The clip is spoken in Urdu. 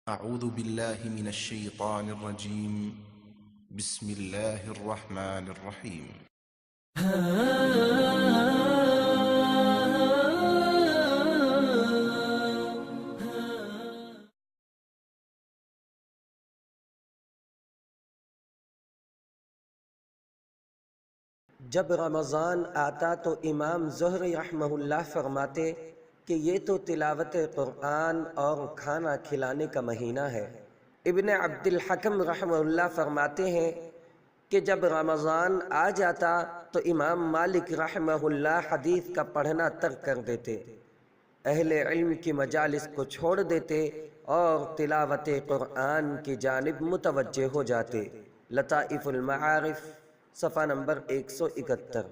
اعوذ باللہ من الشیطان الرجیم بسم اللہ الرحمن الرحیم۔ جب رمضان آتا تو امام زہری رحمہ اللہ فرماتے کہ یہ تو تلاوت قرآن اور کھانا کھلانے کا مہینہ ہے۔ ابن عبد الحکم رحمہ اللہ فرماتے ہیں کہ جب رمضان آ جاتا تو امام مالک رحمہ اللہ حدیث کا پڑھنا ترک کر دیتے، اہل علم کی مجالس کو چھوڑ دیتے اور تلاوت قرآن کی جانب متوجہ ہو جاتے۔ لطائف المعارف صفحہ نمبر 171۔